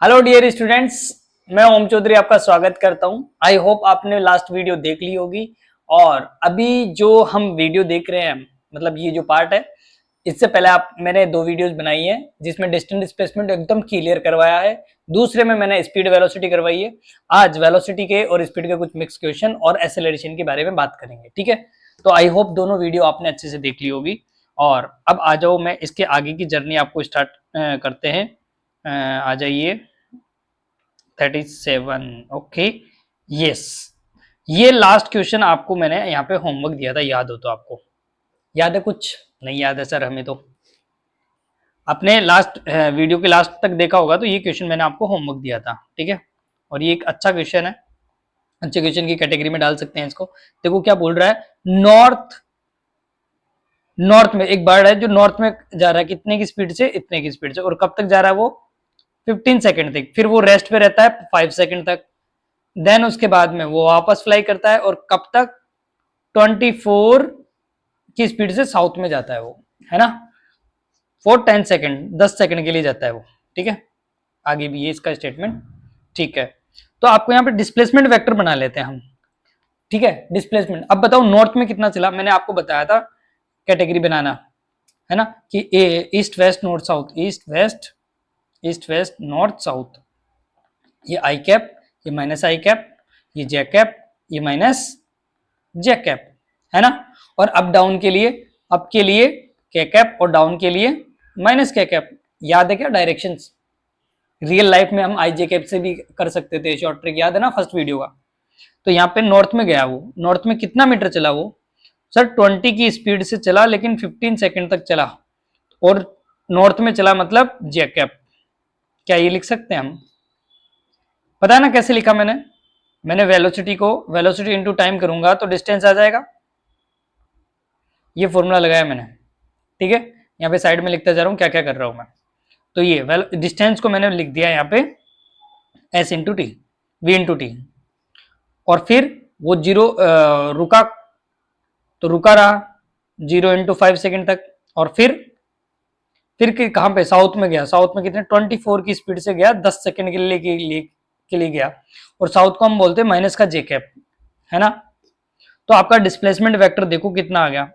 Hello dear students, मैं ओम चौधरी आपका स्वागत करता हूं। आई होप आपने लास्ट वीडियो देख ली होगी। और अभी जो हम वीडियो देख रहे हैं, मतलब ये जो पार्ट है, इससे पहले मैंने दो वीडियोस बनाई है जिसमें डिस्टेंस डिस्प्लेसमेंट एकदम क्लियर करवाया है। दूसरे में मैंने स्पीड वेलोसिटी करवाई है। आज वेलोसिटी के और स्पीड के कुछ मिक्स क्वेश्चन और एक्सेलरेशन के बारे में बात करेंगे, ठीक है। तो आई होप दोनों वीडियो आपने अच्छे से देख ली होगी। और अब आ जाओ, मैं इसके आगे की जर्नी आपको स्टार्ट करते हैं। आ जाइए 37। Okay, yes. ये लास्ट क्वेश्चन आपको मैंने यहाँ पे होमवर्क दिया था, याद हो तो आपको? याद है? कुछ नहीं याद है सर हमें तो। अपने लास्ट वीडियो के लास्ट तक देखा होगा तो ये क्वेश्चन मैंने आपको होमवर्क दिया था, ठीक है। और ये एक अच्छा क्वेश्चन है, अच्छे क्वेश्चन की कैटेगरी में डाल सकते हैं इसको। देखो क्या बोल रहा है, नॉर्थ नॉर्थ में एक बर्ड है जो नॉर्थ में जा रहा है, कितने की स्पीड से? इतने की स्पीड से। और कब तक जा रहा है वो? 15 सेकंड तक। फिर वो रेस्ट पे रहता है 5 सेकंड तक। देन उसके बाद में वो वापस फ्लाई करता है, और कब तक? 24 की स्पीड से साउथ में जाता है वो, है ना। फॉर 10 सेकंड, 10 सेकंड के लिए जाता है वो, ठीक है। आगे भी ये इसका स्टेटमेंट, ठीक है। तो आपको यहाँ पे डिस्प्लेसमेंट वेक्टर बना लेते हैं हम, ठीक है। डिस्प्लेसमेंट, अब बताओ नॉर्थ में कितना चला? मैंने आपको बताया था कैटेगरी बनाना, है ना, कि a east west north south, east west north south. ये आई कैप, ये माइनस आई कैप, ये जे कैप, ये माइनस जे कैप, है ना। और अप डाउन के लिए, अप के लिए के कैप और डाउन के लिए माइनस के कैप। याद है क्या डायरेक्शंस? रियल लाइफ में हम आई जे कैप से भी कर सकते थे, शॉर्ट ट्रिक याद है ना फर्स्ट वीडियो का। तो यहाँ पे नॉर्थ में गया वो, नॉर्थ में कितना मीटर चला वो? सर 20 की स्पीड से चला, लेकिन 15 सेकंड तक चला। और नॉर्थ में चला मतलब जे कैप। क्या ये लिख सकते हैं हम? पता है ना कैसे लिखा मैंने वेलोसिटी को, वेलोसिटी इंटू टाइम करूंगा तो डिस्टेंस आ जाएगा। ये फॉर्मूला लगाया मैंने, ठीक है। यहाँ पे साइड में लिखता जा रहा हूँ क्या क्या कर रहा हूँ मैं। तो ये डिस्टेंस को मैंने लिख दिया यहाँ पे S into T, V into T. और फिर वो जीरो रुका, तो रुका रहा 0 × 5 सेकंड तक। और फिर कहाँ पे? साउथ में गया। साउथ में कितने? 24 की स्पीड से गया, 10 सेकंड के लिए गया। और साउथ को हम बोलते हैं माइनस का जे कैप, है ना। तो आपका डिस्प्लेसमेंट वेक्टर देखो कितना आ गया।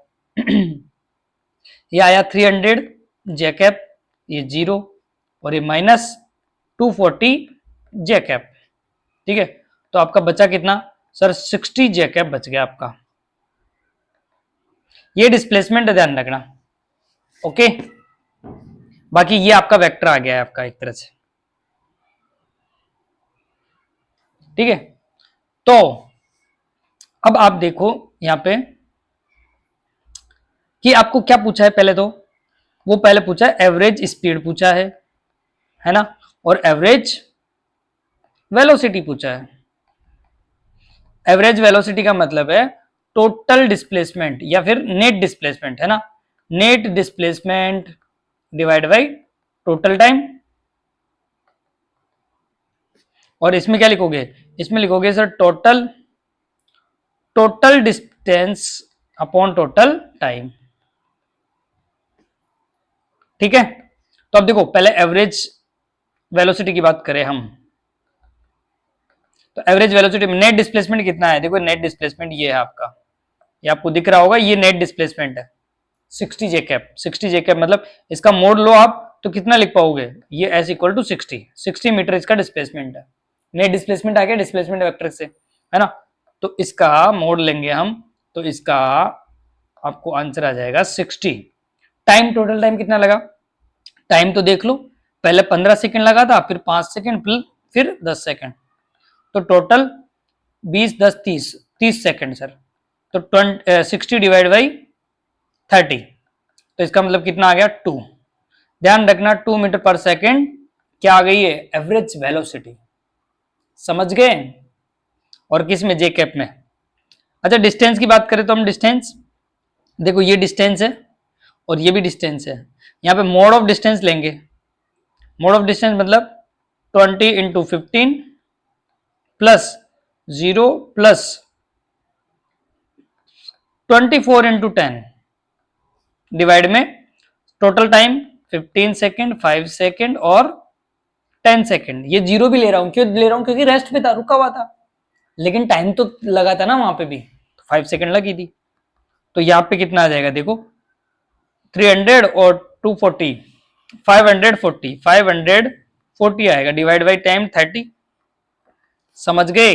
ये आया 300 जे कैप, ये 0, और ये माइनस 240 जे कैप, ठीक है। तो आपका बचा कितना सर? 60 जे कैप बच गया आपका। ये डिस्प्लेसमेंट ध्यान रखना, ओके। बाकी ये आपका वेक्टर आ गया है आपका एक तरह से, ठीक है। तो अब आप देखो यहां पे कि आपको क्या पूछा है। पहले तो वो पहले पूछा है एवरेज स्पीड पूछा है ना, और एवरेज वेलोसिटी पूछा है। एवरेज वेलोसिटी का मतलब है टोटल डिस्प्लेसमेंट या फिर नेट डिस्प्लेसमेंट, है ना। Net displacement divide by total time. और इसमें क्या लिखोगे? इसमें लिखोगे sir total distance upon total time, ठीक है। तो अब देखो पहले एवरेज वेलोसिटी की बात करें हम, तो एवरेज वेलोसिटी में नेट डिस्प्लेसमेंट कितना है? देखो नेट डिस्प्लेसमेंट ये है आपका, ये आपको दिख रहा होगा, ये नेट डिस्प्लेसमेंट है 60 जे कैप। 60 जे कैप मतलब इसका मोड लो आप तो कितना लिख पाओगे? ये एस इक्वल टू 60 मीटर इसका डिस्प्लेसमेंट है। नेट डिस्प्लेसमेंट आ गया डिस्प्लेसमेंट वेक्टर से, है ना। तो इसका मोड लेंगे हम, तो इसका आपको आंसर आ जाएगा 60। टाइम, टोटल टाइम कितना लगा? टाइम तो देख लो, पहले 15 सेकंड लगा था, फिर 5 सेकंड, फिर 10 सेकंड। तो टोटल 20 10 30, 30 सेकंड सर। तो 60 डिवाइड बाई 30, तो इसका मतलब कितना आ गया? 2। ध्यान रखना 2 मीटर पर सेकंड क्या आ गई है? Average velocity. समझ गए? और किस में? जे कैप में। अच्छा डिस्टेंस की बात करें तो हम डिस्टेंस, देखो ये डिस्टेंस है और ये भी डिस्टेंस है। यहाँ पे मोड ऑफ डिस्टेंस लेंगे। मोड ऑफ डिस्टेंस मतलब 20 × 15 प्लस 0 प्लस 24 × 10 डिवाइड में टोटल टाइम 15 सेकेंड, 5 सेकेंड और 10 सेकंड। ये 0 भी ले रहा हूं, क्यों ले रहा हूं? क्योंकि रेस्ट पे था, रुका हुआ था, लेकिन टाइम तो लगा था ना वहां पे भी, 5 सेकंड लगी थी। तो यहाँ पे कितना आ जाएगा देखो, 300 और 240, 540, 540 आएगा, डिवाइड बाई टाइम 30। समझ गए?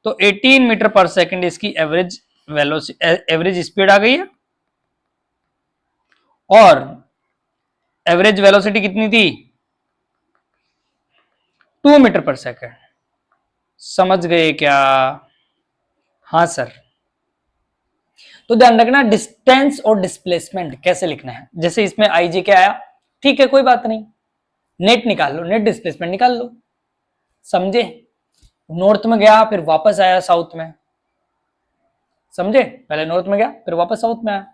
तो 18 मीटर पर सेकंड इसकी एवरेज एवरेज स्पीड आ गई है। और एवरेज वेलोसिटी कितनी थी? 2 मीटर पर सेकंड। समझ गए क्या? हाँ सर। तो ध्यान रखना, डिस्टेंस और डिस्प्लेसमेंट कैसे लिखना है। जैसे इसमें आई जे क्या आया, ठीक है कोई बात नहीं, नेट निकाल लो, नेट डिस्प्लेसमेंट निकाल लो। समझे? नॉर्थ में गया फिर वापस आया साउथ में, समझे? पहले नॉर्थ में गया फिर वापस साउथ में आया,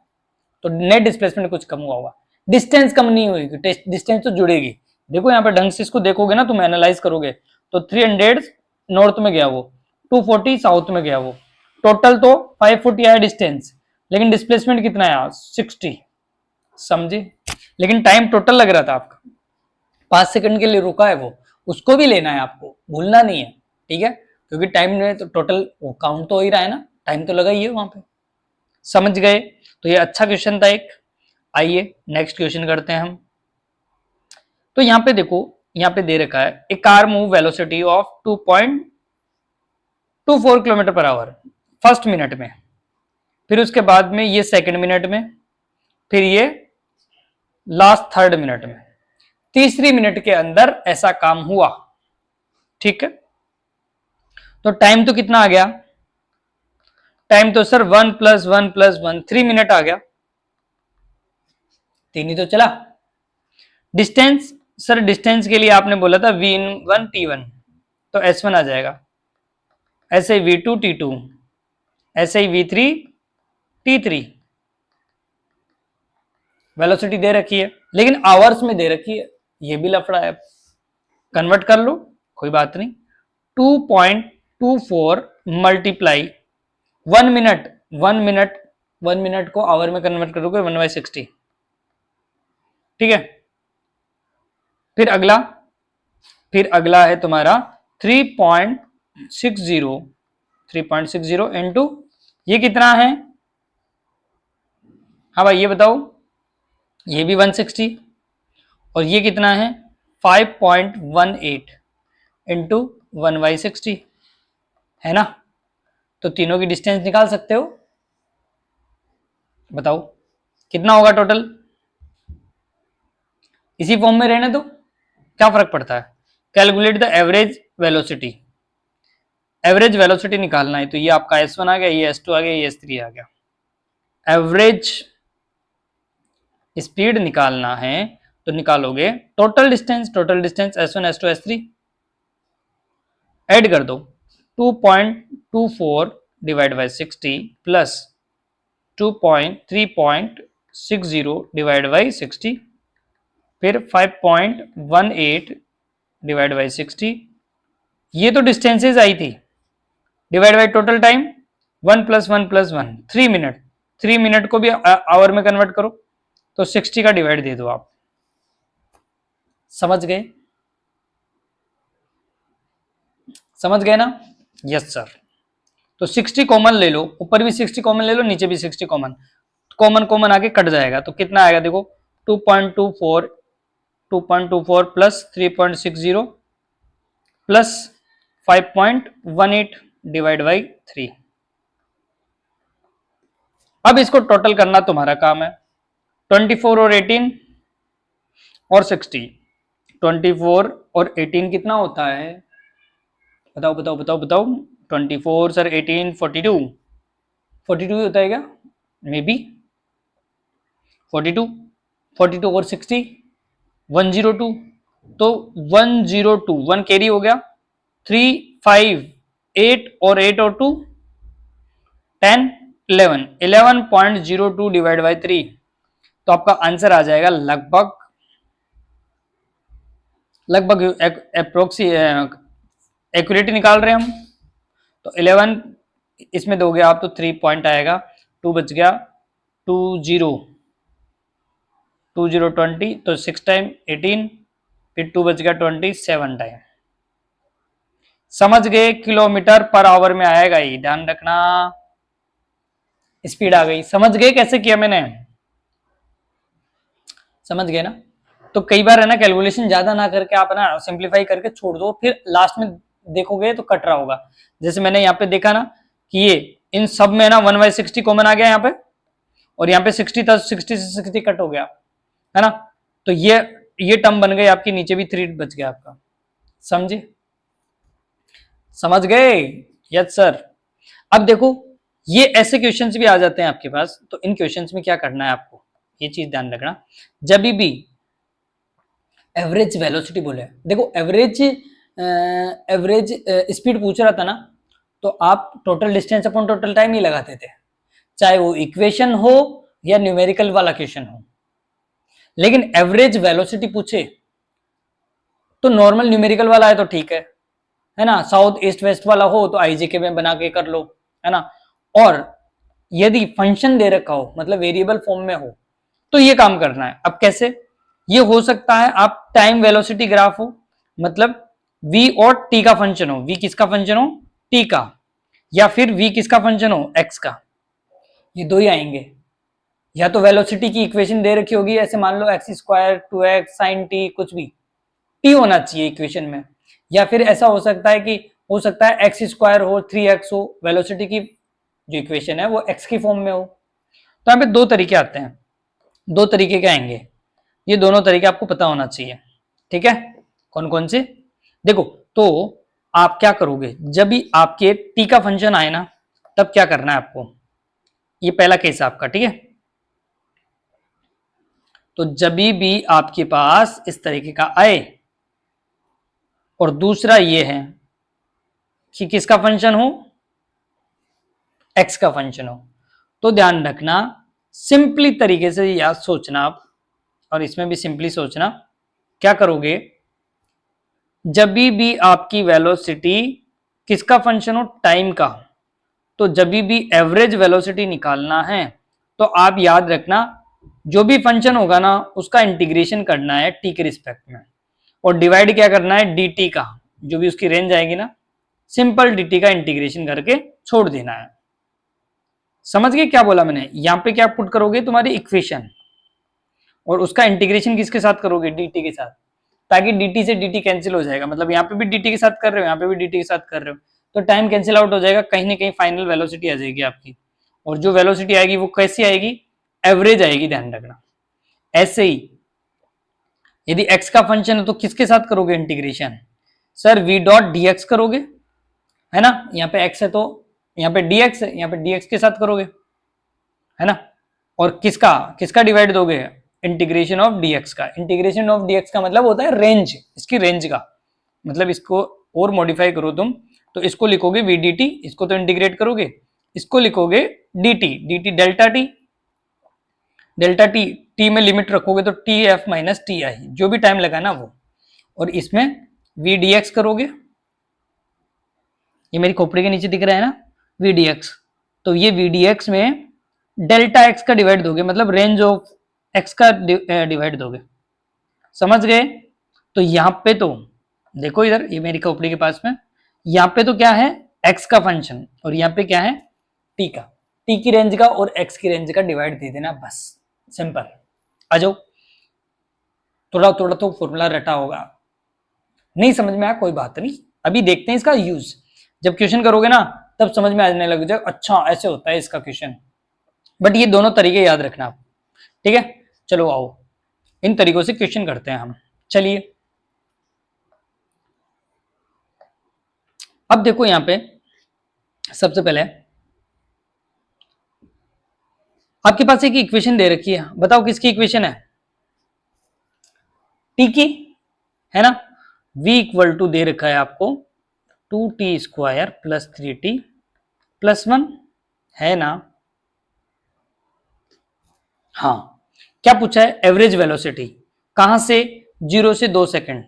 तो नेट डिस्प्लेसमेंट कुछ कम हुआ होगा। डिस्टेंस कम नहीं हुई, डिस्टेंस तो जुड़ेगी। देखो यहाँ पे ढंग से इसको देखोगे ना, तुम एनालाइज करोगे तो 300 नॉर्थ में गया वो, 240 साउथ में गया वो, टोटल तो 540 आया डिस्टेंस, लेकिन डिस्प्लेसमेंट कितना आया? 60। समझे? लेकिन टाइम टोटल लग रहा था आपका, 5 सेकंड के लिए रुका है वो, उसको भी लेना है आपको, भूलना नहीं है, ठीक है? क्योंकि टाइम में तो टोटल काउंट तो हो ही रहा है ना, टाइम तो लगा ही है वहां पे। समझ गए? तो ये अच्छा क्वेश्चन था एक। आइए नेक्स्ट क्वेश्चन करते हैं हम। तो यहाँ पे देखो, यहाँ पे दे रखा है a car move velocity of 2.24 kilometre per hour first minute में, फिर उसके बाद में ये सेकंड मिनट में, फिर ये लास्ट थर्ड मिनट में, तीसरी मिनट के अंदर ऐसा काम हुआ। ठीक है, तो टाइम तो कितना आ गया? टाइम तो सर 1 + 1 + 1 3 मिनट आ गया, 3 ही तो चला। डिस्टेंस, सर डिस्टेंस के लिए आपने बोला था v1 t1, तो s1 आ जाएगा, ऐसे v2 t2, ऐसे ही v3 t3। वेलोसिटी दे रखी है लेकिन आवर्स में दे रखी है, ये भी लफड़ा है, कन्वर्ट कर लो कोई बात नहीं। 2.24 मल्टीप्लाई 1 मिनट, 1 मिनट को आवर में कन्वर्ट करोगे 1/60। ठीक है, फिर अगला है तुम्हारा 3.60 इंटू ये कितना है? हाँ भाई ये बताओ, ये भी 160 और ये कितना है? 5.18 इंटू 1/60 है ना? तो तीनों की डिस्टेंस निकाल सकते हो, बताओ कितना होगा टोटल। इसी फॉर्म में रहने दो, क्या फर्क पड़ता है। Calculate the average velocity, average velocity निकालना है, तो ये आपका S1 आ गया, ये S2 आ गया, ये S3 आ गया। एवरेज स्पीड निकालना है तो निकालोगे total distance, S1 S2 S3 add कर दो, 2.24 divide by 60 plus 3.60 divide by 60, फिर 5.18 डिवाइड बाई 60, ये तो डिस्टेंसेज आई थी, divide by total time 1 + 1 + 1 3 minute, 3 minute को भी आवर में कन्वर्ट करो तो 60 का डिवाइड दे दो आप। समझ गए? समझ गए ना? Yes sir. तो 60 कॉमन ले लो, ऊपर भी 60 कॉमन ले लो, नीचे भी 60 कॉमन, कॉमन कॉमन आके कट जाएगा, तो कितना आएगा देखो, 2.24 प्लस 3.60 प्लस 5.18 डिवाइड बाई 3। अब इसको टोटल करना तुम्हारा काम है, 24 और 18 और 60, 24 और 18 कितना होता है? बताओ बताओ बताओ बताओ। 24 सर 18 42, 42 होता है क्या? मे बी 42, 42 और 60 102, तो 102 1 कैरी हो गया, 3 5 8 और 8 और 2 10 11 11.02 डिवाइड बाई 3, तो आपका आंसर आ जाएगा लगभग लगभग अप्रोक्सी एक्यूरेट निकाल रहे हैं हम, तो 11 इसमें दोगे आप तो 3 पॉइंट आएगा, 2 बच गया, 20 20 20, तो 6 टाइम 18, फिर 2 बज गया 27 टाइम। समझ गए? किलोमीटर पर आवर में आएगा, ये ध्यान रखना। स्पीड आ गई, समझ गए कैसे किया मैंने? समझ गए ना? तो कई बार है ना कैलकुलेशन ज्यादा ना करके आप ना सिंप्लीफाई करके छोड़ दो, फिर लास्ट में देखोगे तो कट रहा होगा। जैसे मैंने यहाँ पे देखा ना कि ये इन सब में ना 1/60 कॉमन आ गया यहाँ पे, और यहाँ पे 60 था, 60 से 60 कट हो गया, है ना? तो ये टर्म बन गई आपकी, नीचे भी 3 बच गया आपका। समझे? समझ गए? Yes sir. अब देखो ये ऐसे क्वेश्चंस भी आ जाते हैं आपके पास, तो इन क्वेश्चंस में क्या करना है आपको, ये चीज ध्यान रखना। जब भी एवरेज वेलोसिटी बोले, देखो एवरेज स्पीड पूछ रहा था ना, तो आप total distance upon total time ही लगाते थे, चाहे वो इक्वेशन हो या न्यूमेरिकल वाला क्वेश्चन हो। लेकिन एवरेज वेलोसिटी पूछे तो नॉर्मल न्यूमेरिकल वाला है तो ठीक है ना? साउथ ईस्ट वेस्ट वाला हो तो आईजेके में बना के कर लो, है ना? और यदि फंक्शन दे रखा हो, मतलब वेरिएबल फॉर्म में हो, तो ये काम करना है। अब कैसे? ये हो सकता है आप टाइम वेलोसिटी ग्राफ हो, मतलब v और t का फंक्शन हो, v किसका फंक्शन हो, t का, या फिर v किसका फंक्शन हो, x का, ये दो ही आएंगे। या तो वेलोसिटी की इक्वेशन दे रखी होगी, ऐसे मान लो x square 2x sine t, कुछ भी t होना चाहिए इक्वेशन में, या फिर ऐसा हो सकता है कि हो सकता है एक्स स्क्वायर हो 3x हो, वेलोसिटी की जो इक्वेशन है वो x की फॉर्म में हो। तो यहाँ पे दो तरीके आते हैं, दो तरीके के आएंगे, ये दोनों तरीके आपको पता होना चाहिए, ठीक है? कौन कौन से? देखो, तो आप क्या करोगे, जब भी आपके t का फंक्शन आए ना, तब क्या करना है आपको, ये पहला केस आपका, ठीक है? तो जब भी आपके पास इस तरीके का आए, और दूसरा ये है कि किसका फंक्शन हो, x का फंक्शन हो, तो ध्यान रखना सिंपली तरीके से याद सोचना आप, और इसमें भी सिंपली सोचना। क्या करोगे, जब भी आपकी वेलोसिटी किसका फंक्शन हो, टाइम का, तो जब भी एवरेज वेलोसिटी निकालना है तो आप याद रखना जो भी फंक्शन होगा ना उसका इंटीग्रेशन करना है t के रिस्पेक्ट में, और डिवाइड क्या करना है dt का, जो भी उसकी रेंज आएगी ना, सिंपल dt का इंटीग्रेशन करके छोड़ देना है। समझ गए क्या बोला मैंने? यहां पे क्या पुट करोगे, तुम्हारी इक्वेशन, और उसका इंटीग्रेशन किसके साथ करोगे, dt के साथ, ताकि dt से dt कैंसिल हो जाएगा, मतलब यहाँ पे भी dt के साथ कर रहे हो, यहाँ पे भी dt के साथ कर रहे हो, तो टाइम कैंसिल आउट हो जाएगा, कहीं ना कहीं फाइनल वेलोसिटी आ जाएगी आपकी, और जो वेलोसिटी आएगी वो कैसी आएगी, एवरेज आएगी, ध्यान रखना। ऐसे ही यदि x का फंक्शन है तो किसके साथ करोगे integration, sir v dot dx करोगे, है ना? यहाँ पे x है तो यहाँ पे dx है, यहाँ पे dx के साथ करोगे, है ना? और किसका किसका डिवाइड दोगे, इंटीग्रेशन ऑफ dx का। इंटीग्रेशन ऑफ dx का मतलब होता है रेंज, इसकी रेंज का, मतलब इसको और मॉडिफाई करो तुम, तो इसको लिखोगे v dt, इसको तो इंटीग्रेट करोगे, इसको लिखोगे dt, dt delta T, delta T, T में लिमिट रखोगे तो T F minus T I, जो भी टाइम लगा ना वो, और इसमें वी डी एक्स करोगे, ये मेरी खोपड़ी के नीचे दिख रहा है ना वी डी एक्स, तो ये वी डी एक्स में डेल्टा एक्स का डिवाइड दोगे, मतलब रेंज ऑफ एक्स का डिवाइड दोगे। समझ गए? तो यहाँ पे तो देखो इधर, ये मेरी खोपड़ी के पास में, यहाँ पे तो क्या है, एक्स का फंक्शन, और यहाँ पे क्या है, टी का, टी की रेंज का और एक्स की रेंज का डिवाइड दे देना, बस सिंपल। आ जाओ, थोड़ा थोड़ा तो फॉर्मूला रटा होगा, नहीं समझ में आया कोई बात नहीं, अभी देखते हैं इसका यूज, जब क्वेश्चन करोगे ना तब समझ में आने लग जाए, अच्छा ऐसे होता है इसका क्वेश्चन। बट ये दोनों तरीके याद रखना आप, ठीक है? चलो आओ इन तरीकों से क्वेश्चन करते हैं हम। चलिए अब देखो यहाँ पे सबसे पहले आपके पास एक इक्वेशन दे रखी है, बताओ किसकी इक्वेशन है, टी की, है ना? v इक्वल टू दे रखा है आपको 2t square plus 3t plus 1, है ना? हाँ, क्या पूछा है, एवरेज वेलोसिटी, कहां से, 0 से 2 सेकंड,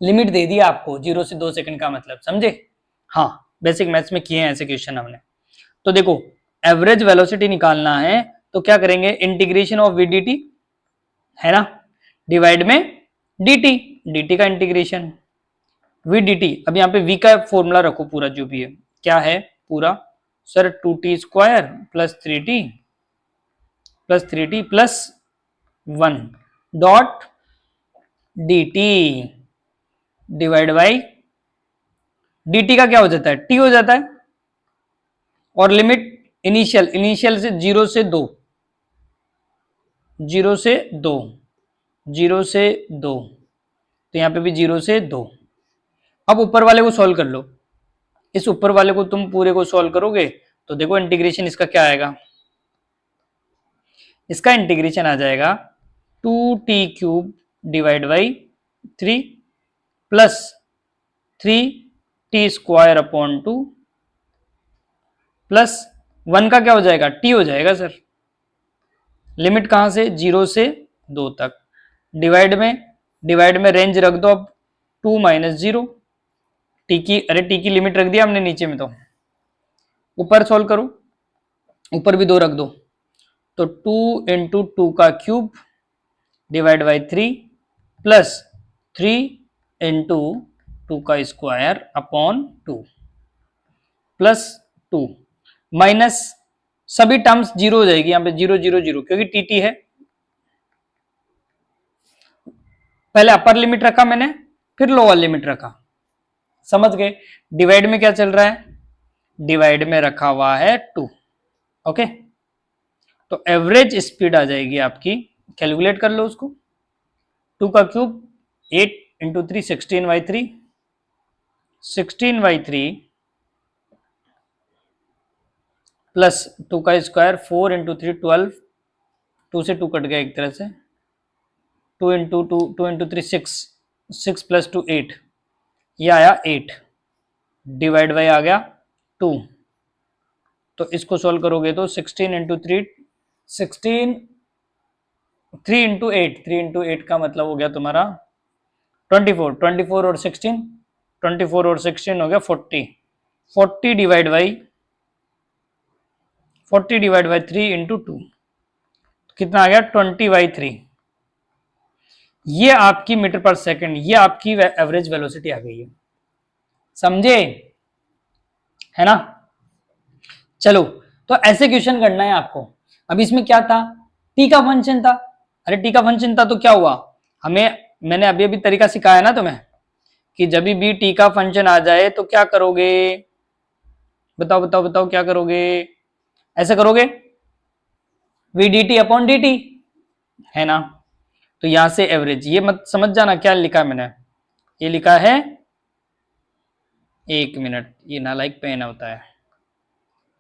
लिमिट दे दिया आपको 0 से 2 सेकंड का मतलब, समझे? हाँ, बेसिक मैथ्स में किए हैं ऐसे क्वेश्चन हमने। तो देखो एवरेज वेलोसिटी निकालना है तो क्या करेंगे, इंटीग्रेशन ऑफ वीडीटी, है ना, डिवाइड में dt, dt का इंटीग्रेशन v dt। अब यहाँ पे v का फॉर्मूला रखो पूरा जो भी है, क्या है पूरा sir 2t² plus 3t plus 1 dot dt divide by dt का क्या हो जाता है t हो जाता है, और लिमिट इनिशियल से 0 से 2, 0 से 2, 0 से 2, तो यहां पे भी 0 से 2। अब ऊपर वाले को सॉल्व कर लो, इस ऊपर वाले को तुम पूरे को सॉल्व करोगे तो देखो इंटीग्रेशन इसका क्या आएगा, इसका इंटीग्रेशन आ जाएगा 2t³ divide by 3 plus 3t² upon 2 plus 1 का क्या हो जाएगा t हो जाएगा सर, लिमिट कहां से 0 से 2 तक, डिवाइड में रेंज रख दो अब 2 माइनस 0, टी की लिमिट रख दिया हमने नीचे में, तो ऊपर सॉल्व करो, ऊपर भी 2 रख दो, तो 2 इंटू 2 का cube divide by 3 plus 3 into 2 का स्क्वायर अपॉन 2 प्लस 2 माइनस सभी टर्म्स 0 हो जाएगी, यहां पे 0 0 0 क्योंकि टीटी है। पहले अपर लिमिट रखा मैंने, फिर लोअर लिमिट रखा, समझ गए। डिवाइड में क्या चल रहा है, डिवाइड में रखा हुआ है 2, ओके। तो एवरेज स्पीड आ जाएगी आपकी, कैलकुलेट कर लो उसको, 2 का क्यूब 8 इंटू 3 16/3, 16/3 प्लस 2 का स्क्वायर 4 इंटू 3 12, 2 से 2 कट गया एक तरह से, 2 इंटू 3 6, 6 प्लस 2 8, ये आया 8 डिवाइड बाई आ गया 2, तो इसको सॉल्व करोगे तो 16 इंटू 3 16, 3 इंटू 8, 3 इंटू 8 का मतलब हो गया तुम्हारा 24, 24 और 16, 24 और 16 हो गया 40, 40 डिवाइड बाई 3 इंटू 2, कितना आ गया 20/3। ये आपकी मीटर पर सेकंड, ये आपकी एवरेज वेलोसिटी आ गई है, समझे, है ना। चलो, तो ऐसे क्वेश्चन करना है आपको। अब इसमें क्या था, टी का फंक्शन था, अरे टी का फंक्शन था तो क्या हुआ, हमें मैंने अभी अभी तरीका सिखाया ना तुम्हें कि जब भी टी का फंक्शन आ जाए तो क्या करोगे, बताओ बताओ बताओ क्या करोगे, ऐसे करोगे V D T upon D T, है ना। तो यहां से एवरेज, ये मत समझ जाना क्या लिखा है मैंने, ये लिखा है, एक मिनट, ये नालायक पेन होता है,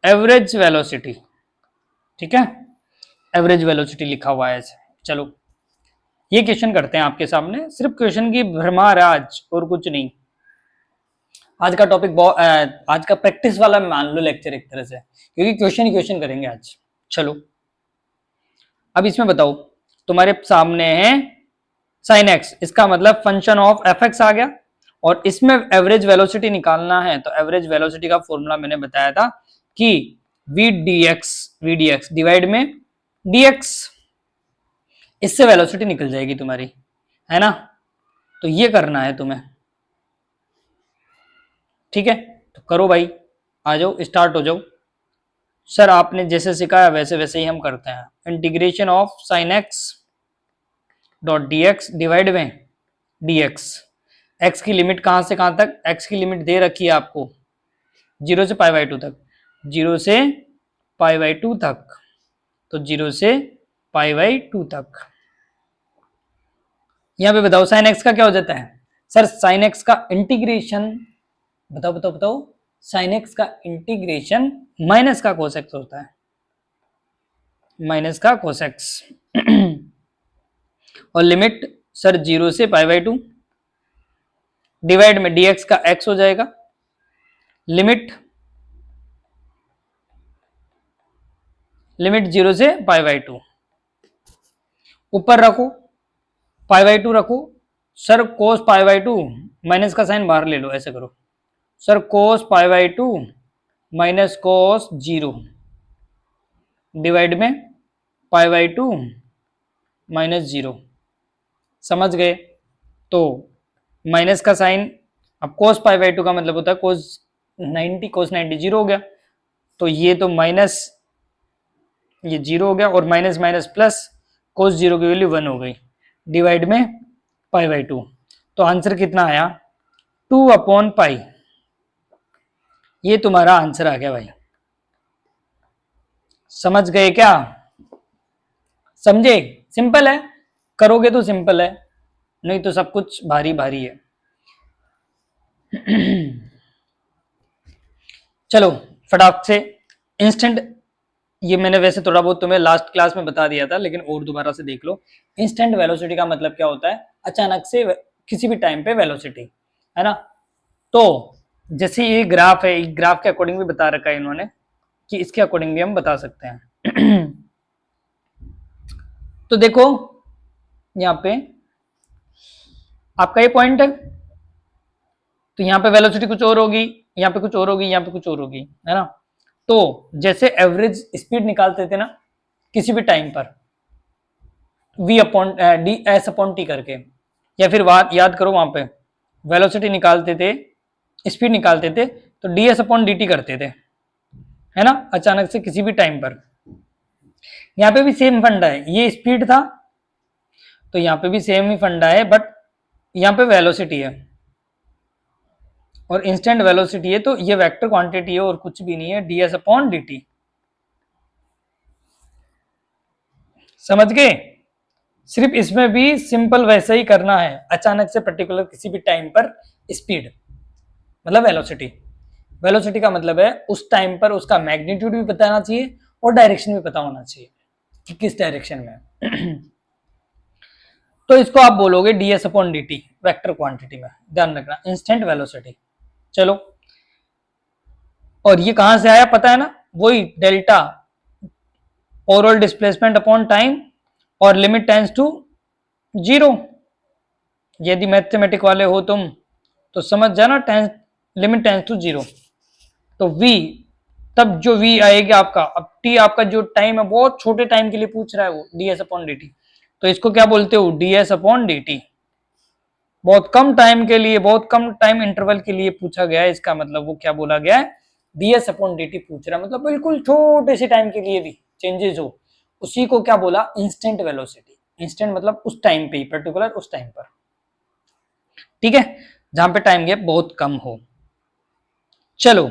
एवरेज वेलोसिटी, ठीक है, एवरेज वेलोसिटी लिखा हुआ है ऐसे। चलो ये क्वेश्चन करते हैं आपके सामने, सिर्फ क्वेश्चन की भरमार है आज और कुछ नहीं। आज का टॉपिक बहुत, आज का प्रैक्टिस वाला मान लो लेक्चर एक तरह से, क्योंकि क्वेश्चन ही क्वेश्चन करेंगे आज। चलो अब इसमें बताओ, तुम्हारे सामने है साइन एक्स, इसका मतलब फंक्शन ऑफ एफ एक्स आ गया, और इसमें एवरेज वेलोसिटी निकालना है, तो एवरेज वेलोसिटी का फॉर्मूला मैंने बताया था कि वी डी एक्स डिवाइड में डी एक्स, इससे वेलोसिटी निकल जाएगी तुम्हारी, है ना। तो ये करना है तुम्हें, ठीक है, तो करो भाई, आ जाओ स्टार्ट हो जाओ। सर आपने जैसे सिखाया वैसे वैसे ही हम करते हैं, integration of sine x dot D x divide में डी एक्स, एक्स की लिमिट कहां से कहां तक, एक्स की लिमिट दे रखी है आपको 0 से π/2 तक, 0 से π/2 तक, तो 0 से π/2 तक। यहां पे बताओ साइन एक्स का क्या हो जाता है, सर साइन एक्स का इंटीग्रेशन, बताओ बताओ बताओ, साइन एक्स का इंटीग्रेशन माइनस का कोस एक्स होता है, माइनस का कोस एक्स और लिमिट सर 0 से π/2 डिवाइड में dx का x हो जाएगा, लिमिट 0 से π/2, ऊपर रखो π/2 रखो, सर cos π/2 माइनस का साइन बाहर ले लो, ऐसे करो sir cos π/2 minus cos 0 divide में π/2 माइनस 0, समझ गए। तो माइनस का साइन, अब cos पाई बाई 2 का मतलब होता है cos 90 जीरो हो गया, तो ये तो माइनस, ये जीरो हो गया, और minus minus plus, cos zero की वैल्यू 1 हो गई, डिवाइड में पाई बाई 2, तो आंसर कितना आया 2/पाई। ये तुम्हारा आंसर आ गया भाई, समझ गए क्या? समझे? सिंपल है, करोगे तो सिंपल है, नहीं तो सब कुछ भारी भारी है। चलो फटाक से इंस्टेंट, ये मैंने वैसे थोड़ा बहुत तुम्हें लास्ट क्लास में बता दिया था, लेकिन और दोबारा से देख लो। इंस्टेंट वेलोसिटी का मतलब क्या होता है? अचानक से किसी भी टाइम पे वेलोसिटी, है ना। तो जैसे ये ग्राफ है, ग्राफ के अकॉर्डिंग भी बता रखा है इन्होंने, कि इसके अकॉर्डिंग भी हम बता सकते हैं। तो देखो यहाँ पे आपका ये पॉइंट है, तो यहाँ पे वेलोसिटी कुछ और होगी, यहाँ पे कुछ और होगी, यहाँ पे कुछ और होगी, है ना। तो जैसे एवरेज स्पीड निकालते थे ना किसी भी टाइम पर, v upon D S upon T करके, या फिर बात याद करो वहां पे वेलोसिटी निकालते थे, स्पीड निकालते थे, तो D S upon D T करते थे, है ना, अचानक से किसी भी टाइम पर। यहाँ पे भी सेम फंडा है, ये स्पीड था तो यहाँ पे भी सेम ही फंडा है, बट यहाँ पे वेलोसिटी है और इंस्टेंट वेलोसिटी है, तो ये वेक्टर क्वांटिटी है और कुछ भी नहीं है, D S upon D T. समझ गए? सिर्फ इसमें भी सिंपल वैसा ही करना है, अचानक से पर्टिकुलर किसी भी टाइम पर स्पीड मतलब वेलोसिटी, वेलोसिटी का मतलब है उस टाइम पर उसका मैग्नीट्यूड भी बताना चाहिए और डायरेक्शन भी पता होना चाहिए कि किस डायरेक्शन में। तो इसको आप बोलोगे D S upon D T, vector quantity में, ध्यान रखना, इंस्टेंट वेलोसिटी। चलो, और ये कहां से आया पता है ना, वही delta overall displacement upon time और लिमिट टेंड्स टू जीरो। यदि मैथमेटिक वाले हो तुम तो समझ जाना, लिमिट टेंड्स टू जीरो, तो v, तब जो v आएगी आपका, अब t आपका जो टाइम है बहुत छोटे टाइम के लिए पूछ रहा है वो ds अपॉन डी टी, तो इसको क्या बोलते हो ds अपॉन डी टी। बहुत कम टाइम के लिए, बहुत कम टाइम इंटरवल के लिए पूछा गया है, इसका मतलब वो क्या बोला गया है, ds अपॉन डी टी पूछ रहा है, मतलब बिल्कुल छोटे से टाइम के लिए भी चेंजेस हो, उसी को क्या बोला, इंस्टेंट वेलोसिटी। इंस्टेंट मतलब उस टाइम पे ही, पर्टिकुलर उस टाइम पर, ठीक है, जहां पे टाइम गैप बहुत कम हो। चलो,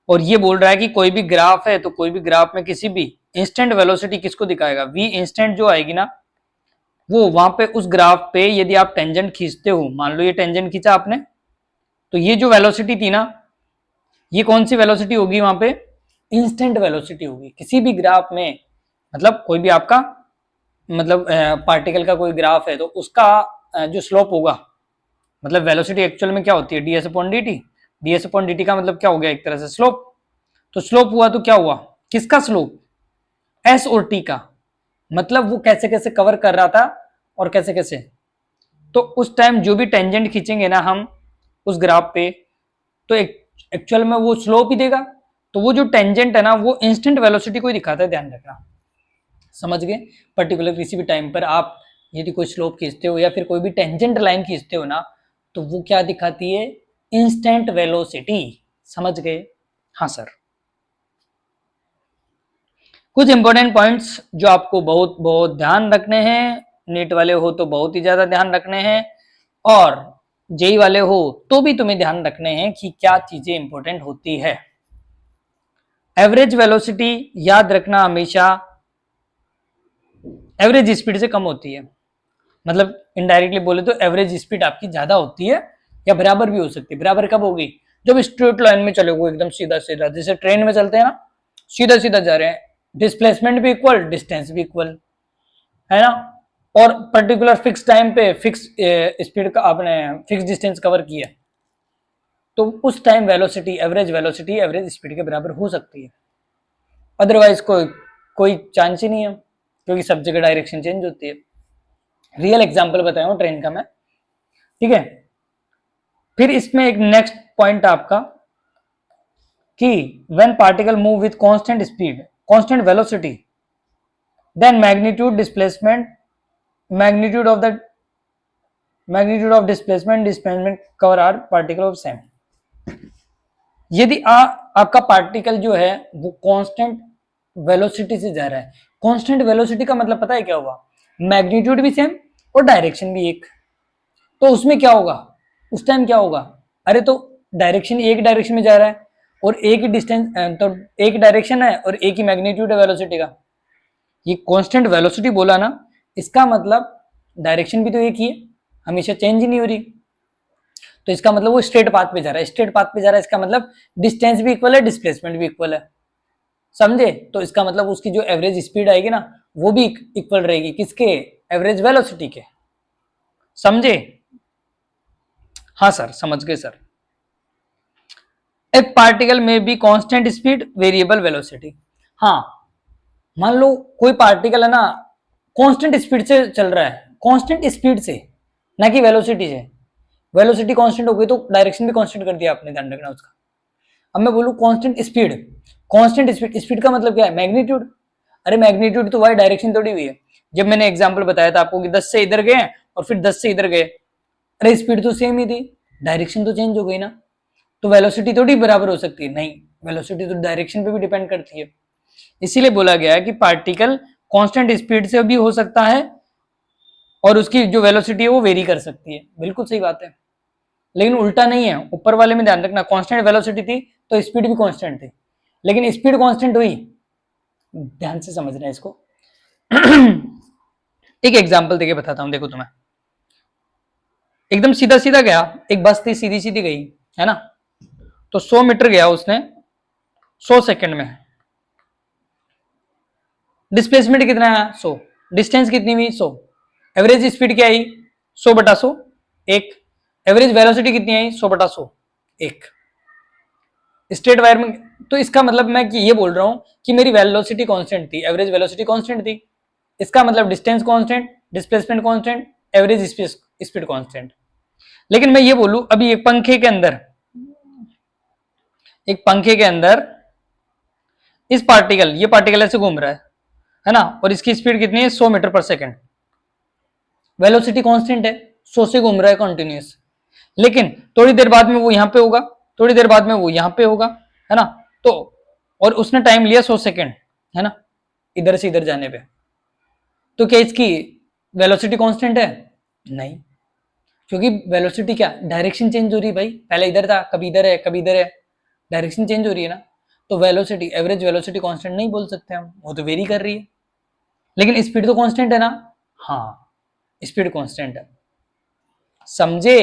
और ये बोल रहा है कि कोई भी ग्राफ है तो कोई भी ग्राफ में किसी भी इंस्टेंट वेलोसिटी किसको दिखाएगा, v इंस्टेंट जो आएगी ना, वो वहां पे उस ग्राफ पे यदि आप टेंजेंट खींचते हो, मान लो ये टेंजेंट खींचा आपने, तो ये जो वेलोसिटी थी ना, ये कौन सी वेलोसिटी होगी वहां पे, इंस्टेंट वेलोसिटी होगी किसी भी ग्राफ में। मतलब कोई भी आपका मतलब पार्टिकल का कोई ग्राफ है तो उसका जो स्लोप होगा, मतलब वेलोसिटी एक्चुअल में क्या होती है, ds upon D T, ds upon D T का मतलब क्या हो गया, एक तरह से स्लोप। तो स्लोप हुआ तो क्या हुआ, किसका स्लोप, s और t का, मतलब वो कैसे कैसे कवर कर रहा था और कैसे कैसे, तो उस टाइम जो भी टेंजेंट खींचेंगे ना हम उस ग्राफ पे, तो एक्चुअल में वो स्लोप ही देगा, तो वो जो टेंजेंट है ना वो इंस्टेंट वेलोसिटी को ही दिखाता है, ध्यान रखना, समझ गए। पर्टिकुलर किसी भी टाइम पर आप यदि कोई स्लोप खींचते हो या फिर कोई भी टेंजेंट लाइन खींचते हो ना, तो वो क्या दिखाती है, इंस्टेंट वेलोसिटी। समझ गए? हाँ सर। कुछ इंपॉर्टेंट पॉइंट्स जो आपको बहुत बहुत ध्यान रखने हैं, नीट वाले हो तो बहुत ही ज्यादा ध्यान रखने हैं, और जेई वाले हो तो भी तुम्हें ध्यान रखने हैं कि क्या चीजें इंपॉर्टेंट होती है। एवरेज वेलोसिटी याद रखना हमेशा एवरेज स्पीड से कम होती है, मतलब इनडायरेक्टली बोले तो एवरेज स्पीड आपकी ज्यादा होती है, या बराबर भी हो सकती है। बराबर कब होगी, जब स्ट्रेट लाइन में चलोगे एकदम सीधा सीधा, जैसे ट्रेन में चलते हैं ना, सीधा सीधा जा रहे हैं, डिस्प्लेसमेंट भी इक्वल, डिस्टेंस भी इक्वल, है ना, और पर्टिकुलर फिक्स टाइम पे फिक्स स्पीड का आपने फिक्स डिस्टेंस कवर किया, तो उस टाइम वेलोसिटी एवरेज स्पीड के बराबर हो सकती है, अदरवाइज कोई चांस ही नहीं है, क्योंकि सब जगह डायरेक्शन चेंज होती है। रियल एग्जांपल बताया हूं ट्रेन का मैं, ठीक है। फिर इसमें एक नेक्स्ट पॉइंट आपका कि when particle move with constant speed, constant velocity, then magnitude displacement, magnitude of the magnitude of displacement cover are particle of same. यदि आपका पार्टिकल जो है वो कांस्टेंट वेलोसिटी से जा रहा है, कांस्टेंट वेलोसिटी का मतलब पता है क्या होगा, मैग्नीट्यूड भी सेम और डायरेक्शन भी एक, तो उसमें क्या होगा, उस टाइम क्या होगा, अरे तो डायरेक्शन एक डायरेक्शन में जा रहा है और एक ही डिस्टेंस, तो एक डायरेक्शन है और एक ही मैग्नीट्यूड है वेलोसिटी का, ये कांस्टेंट वेलोसिटी बोला ना, इसका मतलब डायरेक्शन भी तो एक ही है, हमेशा चेंज ही नहीं हो रही, तो इसका मतलब वो स्ट्रेट पाथ पे जा रहा है, स्ट्रेट पाथ पे जा रहा है, इसका मतलब डिस्टेंस भी इक्वल है, डिस्प्लेसमेंट भी इक्वल है, समझे, तो इसका मतलब उसकी जो एवरेज स्पीड आएगी ना वो भी इक्वल रहेगी किसके, एवरेज वेलोसिटी के, समझे, हाँ सर समझ गए सर। एक पार्टिकल में भी कांस्टेंट स्पीड वेरिएबल वेलोसिटी, हाँ मान लो कोई पार्टिकल है ना कांस्टेंट स्पीड से चल रहा है, कांस्टेंट स्पीड से, ना कि वेलोसिटी से, वेलोसिटी कांस्टेंट हो गई तो डायरेक्शन भी कांस्टेंट कर दिया आपने, ध्यान रखना उसका। अब मैं बोलूं constant speed, constant speed, speed का मतलब क्या है, मैग्नीट्यूड, अरे मैग्नीट्यूड तो वाई डायरेक्शन थोड़ी हुई है, जब मैंने एग्जांपल बताया था आपको कि 10 से इधर गए और फिर 10 से इधर गए, अरे स्पीड तो सेम ही थी, डायरेक्शन तो चेंज हो गई ना, तो वेलोसिटी थोड़ी बराबर हो सकती है, नहीं, वेलोसिटी तो डायरेक्शन पे भी डिपेंड करती है, इसीलिए बोला गया है कि पार्टिकल कांस्टेंट स्पीड से भी हो सकता है और उसकी जो वेलोसिटी है वो वेरी कर सकती है, बिल्कुल सही बात है, लेकिन उल्टा नहीं है, ऊपर वाले में ध्यान रखना, कांस्टेंट वेलोसिटी थी तो स्पीड भी कांस्टेंट थी, लेकिन स्पीड कांस्टेंट हुई, ध्यान से समझना है इसको। एक एग्जांपल देके बताता हूं, देखो तुम्हें, एकदम सीधा सीधा गया, एक बस थी सीधी सीधी गई, है ना, तो 100 मीटर गया उसने 100 सेकंड में, डिस्प्लेसमेंट कितना है 100, डिस्टेंस कितनी हुई 100, एवरेज स्पीड क्या आई 100 बटा 100 एक, एवरेज वेलोसिटी कितनी आई 100 बटा 100 एक, स्ट्रेट वायर में, तो इसका मतलब मैं ये बोल रहा हूं कि मेरी वेलोसिटी कांस्टेंट थी, एवरेज वेलोसिटी कांस्टेंट थी, इसका मतलब distance constant, displacement constant, average speed constant. लेकिन मैं ये बोलूं अभी एक पंखे के अंदर, एक पंखे के अंदर इस पार्टिकल, ये पार्टिकल ऐसे घूम रहा है ना, और इसकी स्पीड कितनी है 100 मीटर पर सेकंड, वेलोसिटी कांस्टेंट है, 100 से घूम रहा है कंटिन्यूअस, लेकिन थोड़ी देर बाद में वो यहां पे होगा, थोड़ी देर बाद में वो यहां पे होगा, है ना, तो और उसने टाइम लिया 100 सेकंड, है ना, इधर से इधर जाने पे, तो क्या इसकी वेलोसिटी कांस्टेंट है, नहीं, क्योंकि वेलोसिटी क्या, डायरेक्शन चेंज हो रही है भाई, पहले इधर था कभी इधर है कभी इधर है, डायरेक्शन चेंज हो रही है ना, तो वेलोसिटी, एवरेज वेलोसिटी कांस्टेंट नहीं बोल सकते हम, वो तो वेरी कर रही है, लेकिन स्पीड तो कांस्टेंट है ना, हाँ स्पीड कांस्टेंट है, समझे,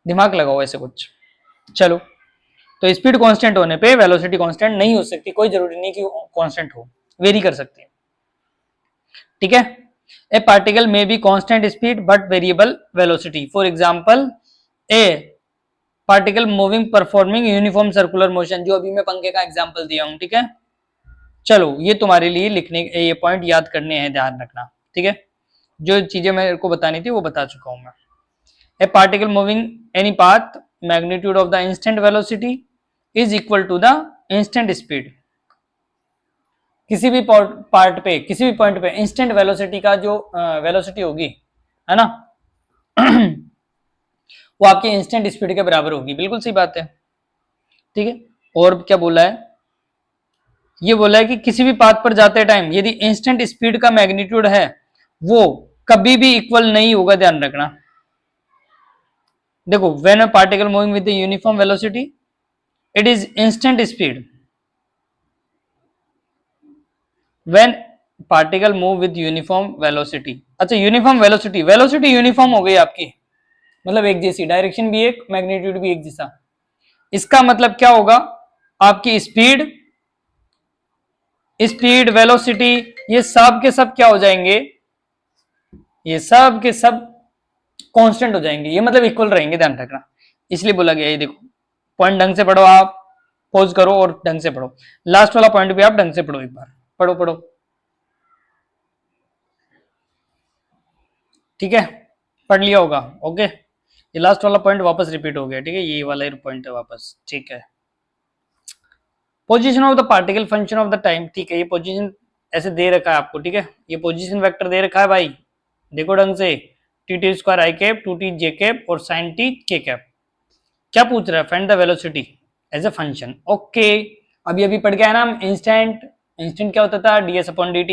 दिमाग लगाओ ऐसे कुछ, चलो, तो स्पीड कांस्टेंट होने पे वेलोसिटी कांस्टेंट नहीं हो सकती, कोई जरूरी नहीं कि कांस्टेंट हो, वेरी कर सकती है, ठीक है। ए पार्टिकल में be constant speed but variable velocity, for example A particle moving performing uniform circular motion, जो अभी मैं पंखे का एग्जांपल दिया हूं, ठीक है, चलो ये तुम्हारे लिए लिखने, ये पॉइंट याद करने हैं, ध्यान रखना, ठीक है, जो चीजें मेरे को बतानी थी वो बता चुका हूं मैं। A particle moving any path, magnitude of the instant velocity is equal to the instant speed, किसी भी पार्ट पे, किसी भी पॉइंट पे इंस्टेंट वेलोसिटी का जो वेलोसिटी होगी, है ना, वो आपकी इंस्टेंट स्पीड के बराबर होगी, बिल्कुल सही बात है, ठीक है। और क्या बोला है, ये बोला है कि किसी भी पाथ पर जाते टाइम यदि इंस्टेंट स्पीड का मैग्नीट्यूड है वो कभी भी इक्वल नहीं होगा, ध्यान रखना, देखो when a particle moving with the uniform velocity it is instant speed, when particle move with uniform velocity, अच्छा यूनिफॉर्म वेलोसिटी, वेलोसिटी यूनिफॉर्म हो गई आपकी, मतलब एक जैसी, डायरेक्शन भी एक, मैग्नीट्यूड भी एक जैसा, इसका मतलब क्या होगा, आपकी स्पीड, स्पीड वेलोसिटी ये सब के सब क्या हो जाएंगे, ये सब के सब कांस्टेंट हो जाएंगे, ये मतलब इक्वल रहेंगे, ध्यान रखना, इसलिए बोला गया, ये देखो पॉइंट ढंग से पढ़ो आप, पॉज करो और ढंग से पढ़ो, लास्ट वाला पॉइंट भी आप ढंग से पढ़ो, एक बार पढ़ो पढ़ो, ठीक है, पढ़ लिया होगा, ओके, ये लास्ट वाला पॉइंट वापस रिपीट हो गया, ठीक है, ये वाला पॉइंट है वापस, ठीक है। Position of the particle function of the time, ठीक है, ये पोजीशन ऐसे दे रखा है आपको, ठीक है, ये पोजीशन वेक्टर दे रखा है भाई, देखो ढंग से, T T square I cap, two T J cap और साइन टी के कैप। क्या पूछ रहा है? Find the velocity as a function. Okay, अभी पढ़ गया है ना हम इंस्टेंट। इंस्टेंट क्या होता था? ds अपॉन dt,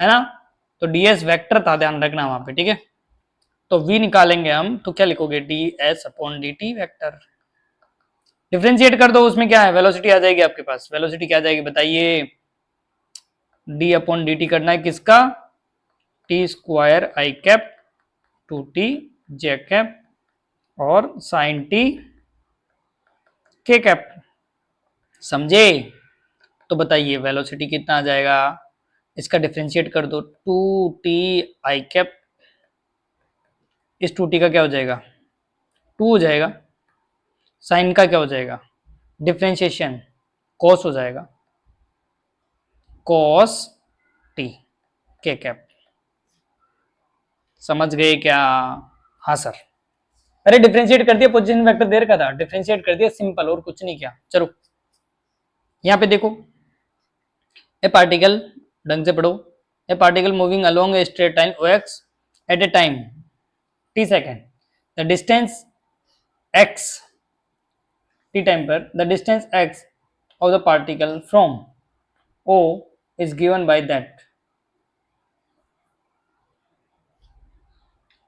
है ना? तो ds वेक्टर था, ध्यान रखना वहां पे, ठीक है? तो v निकालेंगे हम, तो क्या लिखोगे? ds upon dt vector. Differentiate कर दो, उसमें क्या है? वेलोसिटी आ जाएगी आपके पास। वेलोसिटी क्या आ जाएगी बताइए? d अपॉन dt करना है किसका? T square I cap, two T J cap और साइन टी के कैप। समझे? तो बताइए वेलोसिटी कितना आ जाएगा? इसका डिफ्रेंशिएट कर दो, टू टी आई कैप, इस टू टी का क्या हो जाएगा? टू हो जाएगा। साइन का क्या हो जाएगा? डिफ्रेंशिएशन कॉस हो जाएगा, कॉस टी के कैप। समझ गए क्या? हाँ सर। अरे डिफ्रेंशिएट कर दिया, पोजीशन वेक्टर दे रखा था, डिफ्रेंशिएट कर दिया, सिंपल, और कुछ नहीं किया। चलो यहां पे देखो, ए पार्टिकल, ढंग से पढ़ो, a particle moving along a straight line O X at a time T second, the distance X, t time पर the distance x of the particle from O is given by that.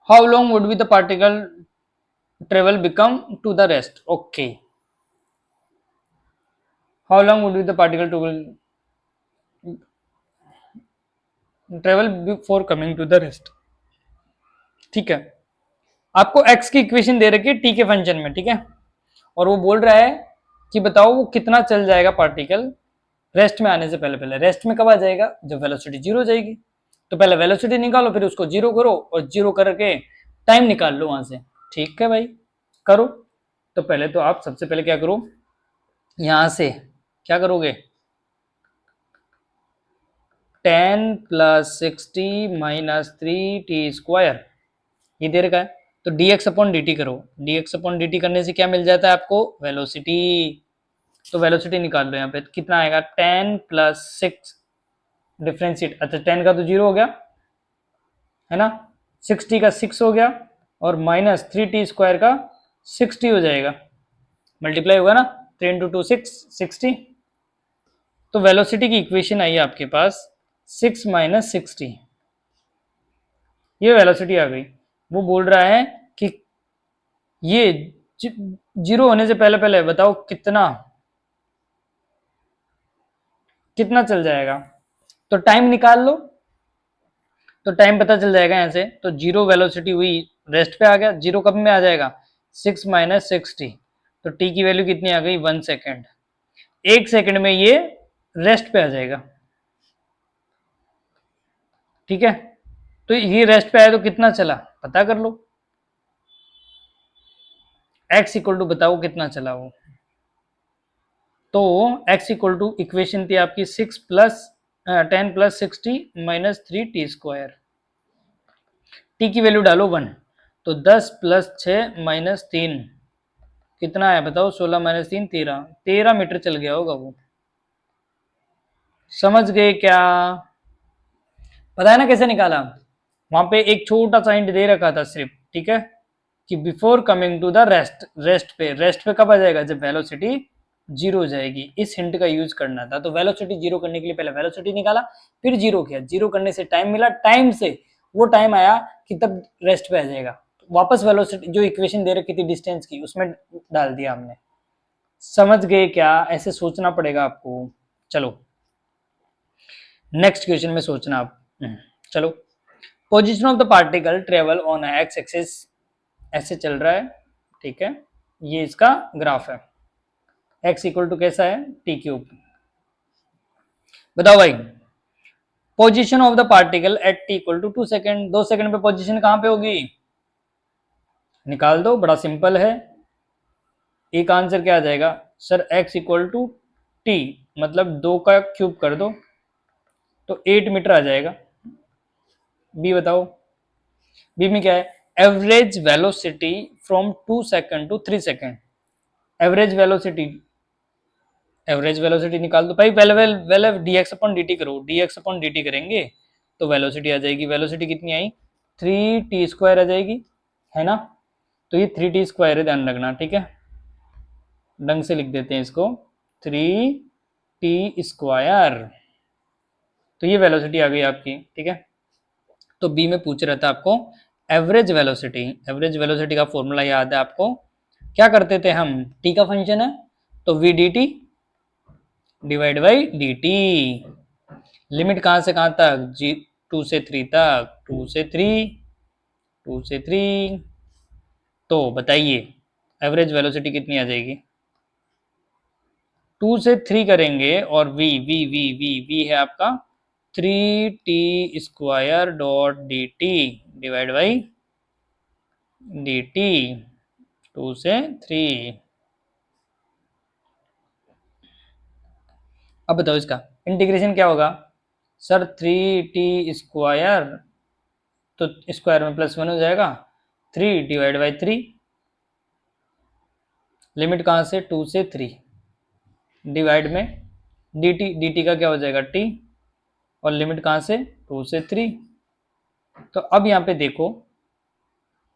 How long would be the particle travel become to the rest? Okay. How long would be the particle travel before coming to the rest? ठीक है, आपको x की equation दे रखी है t के function में, ठीक है? और वो बोल रहा है कि बताओ वो कितना चल जाएगा पार्टिकल रेस्ट में आने से पहले। पहले रेस्ट में कब आ जाएगा? जब वेलोसिटी जीरो हो जाएगी। तो पहले वेलोसिटी निकालो, फिर उसको जीरो करो, और जीरो करके टाइम निकाल लो वहां से। ठीक है भाई, करो। तो पहले तो आप सबसे पहले क्या करो, यहां से क्या करोगे? 10 प्लस 60 माइनस 3t², ये दे रखा है। तो dx अपॉन dt करो, dx अपॉन dt करने से क्या मिल जाता है आपको? वेलोसिटी। तो वेलोसिटी निकाल लो, यहाँ पे कितना आएगा? 10 प्लस 6, डिफ्रेंशिएट, अच्छा 10 का तो जीरो हो गया, है ना? 60 का 6 हो गया, और माइनस 3t² का 60 हो जाएगा, मल्टीप्लाई होगा ना, 3 इंटू टू 60। तो वेलोसिटी की इक्वेशन आई है आपके पास 6 माइनस 60, ये वेलोसिटी आ गई। वो बोल रहा है कि ये जीरो होने से पहले पहले बताओ कितना कितना चल जाएगा? तो टाइम निकाल लो, तो टाइम पता चल जाएगा यहाँ से। तो जीरो वेलोसिटी हुई, रेस्ट पे आ गया, जीरो कब में आ जाएगा? 6 माइनस 60, तो टी की वैल्यू कितनी आ गई? 1 सेकेंड। 1 सेकेंड में ये रेस्ट पे आ जाएगा, ठीक है? तो ये रेस्ट पे आया तो कितना चला पता कर लो, x इक्वल टू बताओ कितना चला वो। तो x इक्वल टू इक्वेशन थी आपकी 6 plus 10 plus 60 minus 3t², T की वैल्यू डालो 1, तो 10 प्लस 6 माइनस 3 कितना है बताओ? 16 माइनस 3 13, 13 मीटर चल गया होगा वो। समझ गए क्या? पता है ना कैसे निकाला? वहां पे एक छोटा सा हिंट दे रखा था सिर्फ, ठीक है, कि before coming to the rest, rest पे कब आ जाएगा? जब वेलोसिटी जीरो हो जाएगी। इस हिंट का यूज करना था। तो वेलोसिटी जीरो करने के लिए पहले वेलोसिटी निकाला, फिर जीरो किया, जीरो करने से टाइम मिला, टाइम से वो टाइम आया कि तब रेस्ट पे आ जाएगा। वापस वेलोसिटी जो इक्वेशन दे रखी थी डिस्टेंस की, उसमें डाल दिया हमने। समझ गए क्या? ऐसे सोचना पड़ेगा आपको। चलो नेक्स्ट क्वेश्चन में सोचना आप। चलो, position of the particle travel on x axis, ऐसे चल रहा है, ठीक है? ये इसका ग्राफ है, x इक्वल टू कैसा है? t³। बताओ भाई, position of the particle at t equal to 2 second, 2 second पे पोजीशन कहां पे होगी? निकाल दो, बड़ा सिंपल है। एक आंसर क्या आ जाएगा sir? x equal to T, मतलब 2 का क्यूब कर दो तो 8 मीटर आ जाएगा। बी बताओ, बी में क्या है? Average velocity from 2 second to 3 second. Average velocity, average velocity निकाल दो भाई, पहले dx अपॉन dt करो, dx अपॉन dt करेंगे तो वेलोसिटी आ जाएगी। वेलोसिटी कितनी आई? 3t² आ जाएगी, है ना। तो ये 3t² है, ध्यान रखना, ठीक है। ढंग से लिख देते हैं इसको, 3t²। तो ये वेलोसिटी आ गई आपकी, ठीक है। तो बी में पूछ रहा था आपको एवरेज वेलोसिटी। एवरेज वेलोसिटी का फॉर्मूला याद है आपको, क्या करते थे हम, टी का फंक्शन है तो V D T divide by D T. Limit कहां से कहां तक, 2 से 3 तक, 2 से 3 तो बताइए एवरेज वेलोसिटी कितनी आ जाएगी। 2 से 3 करेंगे और V V V V V है आपका 3t² divide by D T, 2 से 3। अब बताओ इसका इंटीग्रेशन क्या होगा सर, 3t², तो स्क्वायर में +1 हो जाएगा, 3/3। लिमिट कहां से, 2 से 3 डिवाइड में dt का क्या हो जाएगा t, और लिमिट कहां से, 2 से 3। तो अब यहाँ पे देखो,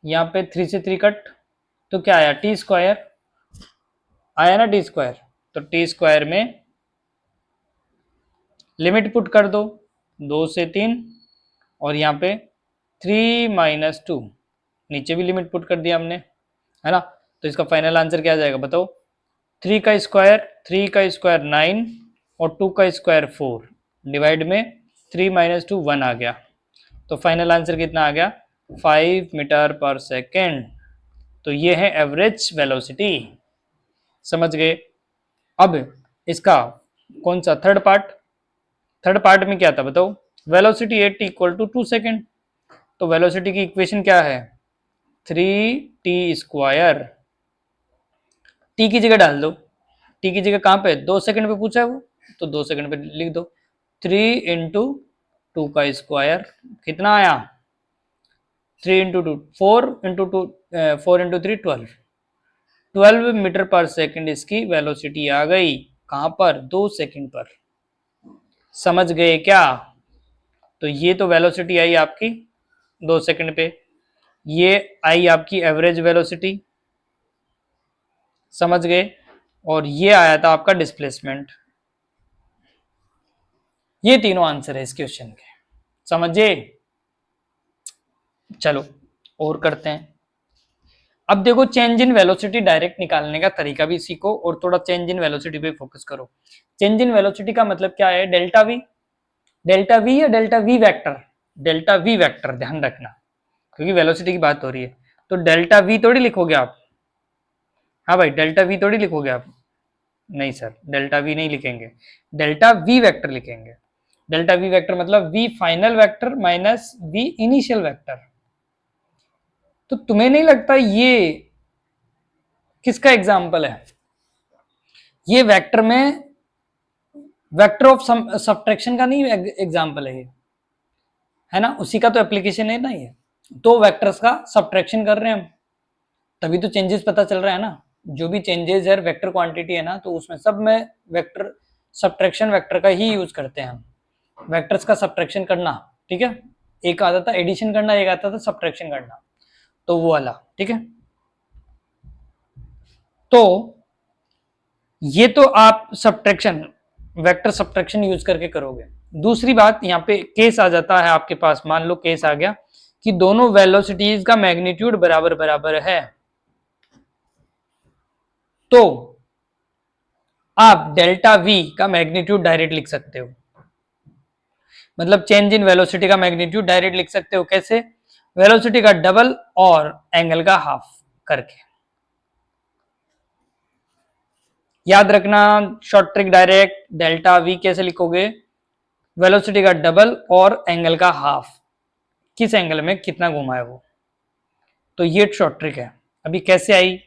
यहाँ पे 3 से 3 कट, तो क्या आया, t² आया ना, t²। तो t² में लिमिट पुट कर दो 2 से 3, और यहाँ पे 3 - 2, नीचे भी लिमिट पुट कर दिया हमने, है ना। तो इसका फाइनल आंसर क्या आ जाएगा बताओ, 3 का स्क्वायर 9 और 2 का स्क्वायर 4 डिवाइड में 3 - 2 1 आ गया। तो फाइनल आंसर कितना आ गया, 5 मीटर पर सेकेंड। तो ये है एवरेज वेलोसिटी, समझ गए। अब इसका कौन सा थर्ड पार्ट, थर्ड पार्ट में क्या था बताओ, वेलोसिटी एट = 2 सेकेंड। तो वेलोसिटी की इक्वेशन क्या है, 3t²। टी की जगह डाल दो, टी की जगह कहां पे, 2 सेकंड पे पूछा है वो, तो 2 सेकंड पे लिख दो। 3 × 2 का स्क्वायर कितना आया, 3 × 2 4 × 2 4 × 3 12 मीटर पर सेकंड इसकी वेलोसिटी आ गई, कहां पर, 2 सेकंड पर। समझ गए क्या। तो ये तो वेलोसिटी आई आपकी 2 सेकंड पे, ये आई आपकी एवरेज वेलोसिटी, समझ गए। और ये आया था आपका डिस्प्लेसमेंट। ये तीनों आंसर है इस क्वेश्चन के, समझे। चलो और करते हैं। अब देखो चेंज इन वेलोसिटी डायरेक्ट निकालने का तरीका भी सीखो, और थोड़ा चेंज इन वेलोसिटी पे फोकस करो। चेंज इन वेलोसिटी का मतलब क्या है, डेल्टा वी, डेल्टा वी या delta V vector, delta V vector ध्यान रखना, क्योंकि वेलोसिटी की बात हो रही है। तो डेल्टा वी थोड़ी लिखोगे आप, हाँ भाई डेल्टा वी थोड़ी लिखोगे आप, नहीं सर डेल्टा वी नहीं लिखेंगे, डेल्टा वी वेक्टर लिखेंगे। डेल्टा वी वेक्टर मतलब V final vector minus V initial vector. तो तुम्हें नहीं लगता ये किसका एग्जाम्पल है, ये वेक्टर में वेक्टर ऑफ सब्ट्रैक्शन का नहीं एग्जाम्पल है ये, है ना, उसी का तो एप्लीकेशन है ना ये। तो वेक्टर्स का सब्ट्रैक्शन कर रहे हैं हम, तभी तो चेंजेस पता चल रहा है ना। जो भी चेंजेस है वेक्टर क्वांटिटी है ना, तो उसमें सब में वेक्टर सब्ट्रैक्शन वेक्टर का ही यूज करते हैं हम, वेक्टर्स का सब्ट्रैक्शन करना, ठीक है। एक आता था एडिशन करना, एक आता था सब्ट्रैक्शन करना, तो वो वाला, ठीक है। तो ये तो आप सब्ट्रैक्शन वेक्टर सब्ट्रैक्शन यूज करके करोगे। दूसरी बात यहाँ पे केस आ जाता है आपके पास, मान लो केस आ गया कि दोनों वेलोसिटीज का मैग्नीट्यूड बराबर बराबर है, तो आप डेल्टा वी का मैग्नीट्यूड डायरेक्ट लिख सकते हो, मतलब चेंज इन वेलोसिटी का मैग्नीट्यूड डायरेक्ट लिख सकते हो, कैसे, वेलोसिटी का डबल और एंगल का हाफ करके। याद रखना short trick, direct delta we कैसे लिखोगे, वेलोसिटी का डबल और एंगल का हाफ, किस एंगल में कितना घुमा है वो। तो ये शॉर्ट ट्रिक है। अभी कैसे आई,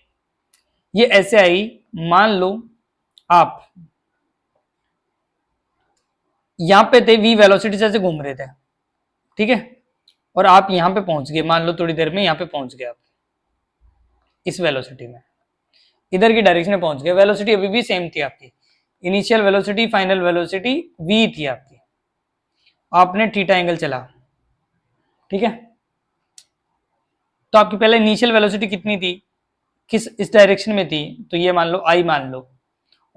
ये ऐसे आई, मान लो आप यहां पे थे, वी वेलोसिटी से ऐसे घूम रहे थे, ठीक है, और आप यहां पे पहुंच गए, मान लो थोड़ी देर में यहां पे पहुंच गए आप इस वेलोसिटी में, इधर की डायरेक्शन में पहुंच गए, वेलोसिटी अभी भी सेम थी आपकी, initial velocity final velocity V थी आपकी, आपने थीटा एंगल चला, ठीक है। तो आपकी पहले इनिशियल वेलोसिटी कितनी थी, किस इस डायरेक्शन में थी, तो ये मान लो आई मान लो,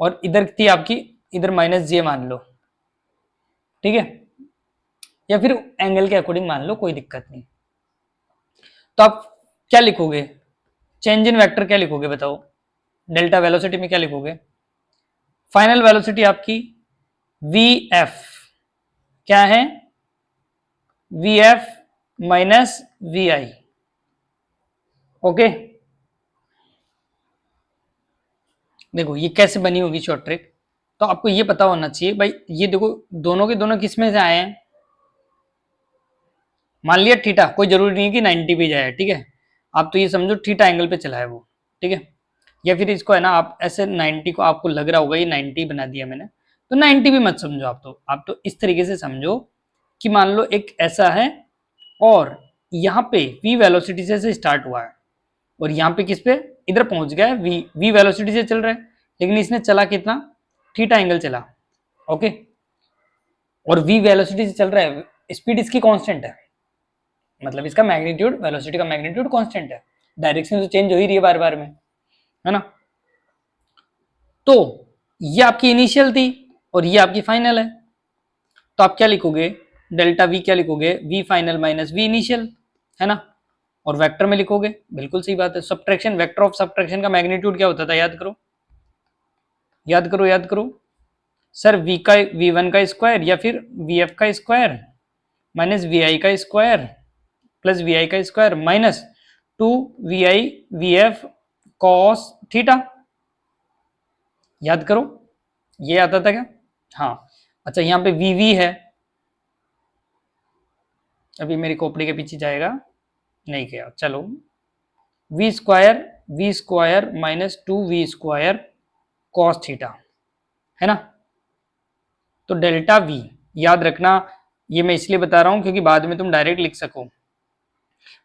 और इधर थी आपकी, इधर माइनस जे मान लो, ठीक है, या फिर एंगल के अकॉर्डिंग मान लो, कोई दिक्कत नहीं। तो आप क्या लिखोगे, चेंज इन वेक्टर क्या लिखोगे बताओ, डेल्टा वेलोसिटी में क्या लिखोगे, फाइनल वेलोसिटी आपकी वी एफ क्या है, V F minus V I, okay. देखो ये कैसे बनी होगी शॉर्ट ट्रिक, तो आपको ये पता होना चाहिए भाई, ये देखो दोनों के दोनों किस में से आए हैं, मान लिया थीटा, कोई जरूरी नहीं है कि 90 पे जाए, ठीक है, आप तो ये समझो थीटा एंगल पे चला है वो, ठीक है, या फिर इसको है ना आप ऐसे 90 को आपको लग रहा होगा ये 90 बना दिया मैंने, तो 90 भी मत समझो, आप तो इस तरीके से समझो कि मान लो एक ऐसा है, और यहाँ पे v वेलोसिटी से स्टार्ट हुआ है, और यहाँ पे किस पे इधर पहुंच गया है, v वेलोसिटी से चल रहा है, लेकिन इसने चला कितना, थीटा एंगल चला, ओके, और v वेलोसिटी से चल रहा है, स्पीड इसकी कांस्टेंट है, मतलब इसका मैग्नीट्यूड, वेलोसिटी का मैग्नीट्यूड कांस्टेंट है, डायरेक्शन तो चेंज हो ही रही है बार बार में, है ना। तो ये आपकी इनिशियल थी और ये आपकी फाइनल है, तो आप क्या लिखोगे, डेल्टा वी क्या लिखोगे, V final minus V initial, है ना, और वेक्टर में लिखोगे, बिल्कुल सही बात है, सब्ट्रैक्शन, वेक्टर ऑफ सब्ट्रैक्शन का मैग्नीट्यूड क्या होता था, याद करो, याद करो, याद करो, सर वी का वी वन का स्क्वायर या फिर वी एफ का स्क्वायर माइनस वी आई का स्क्वायर प्लस वी आई का square minus 2 V F cos theta, याद करो, ये आता था क्या, हाँ, अच्छा यहाँ पे वी वी है, अभी मेरी खोपड़ी के पीछे जाएगा, नहीं किया, चलो V square minus 2 V square cos theta, है ना, तो डेल्टा वी, याद रखना, ये मैं इसलिए बता रहा हूं क्योंकि बाद में तुम डायरेक्ट लिख सको,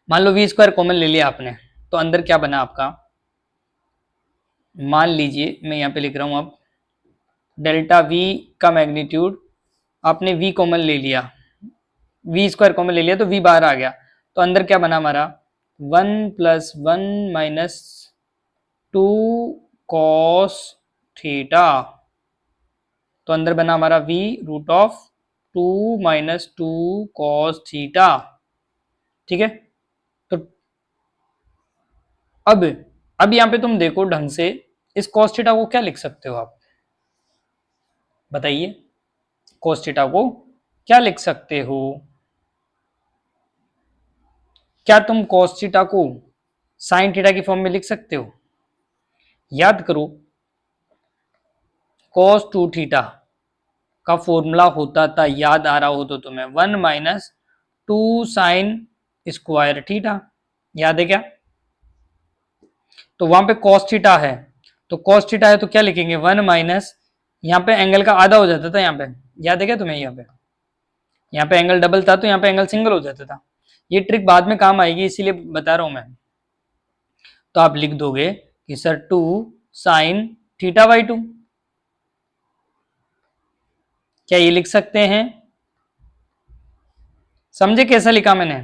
मान लो वी स्क्वायर कॉमन ले लिया आपने, तो अंदर क्या बना आपका, मान लीजिए मैं यहाँ पे लिख रहा हूं अब, डेल्टा वी का मैग्नीट्यूड, आपने वी कॉमन ले लिया, वी स्क्वायर कॉमन ले लिया तो वी बाहर आ गया, तो अंदर क्या बना हमारा, 1 + 1 माइनस 2 cos थीटा, तो अंदर बना हमारा v √2 - 2 cos थीटा, ठीक है। तो अब यहां पे तुम देखो ढंग से, इस cos थीटा को क्या लिख सकते हो आप, बताइए, cos थीटा को क्या लिख सकते हो, क्या तुम cos थीटा को sin थीटा की फॉर्म में लिख सकते हो, याद करो, cos 2 थीटा का फॉर्मूला होता था, याद आ रहा हो तो तुम्हें, 1 - 2 sin स्क्वायर थीटा, याद है क्या, तो वहां पे cos थीटा है, तो cos थीटा है तो क्या लिखेंगे, 1 माइनस, यहाँ पे एंगल का आधा हो जाता था, यहाँ पे याद है क्या तुम्हें, यहाँ पे एंगल डबल था तो यहाँ पे एंगल सिंगल हो जाता था, ये ट्रिक बाद में काम आएगी इसीलिए बता रहा हूं मैं, तो आप लिख दोगे कि सर 2 sin θ/2, क्या ये लिख सकते हैं, समझे कैसा लिखा मैंने,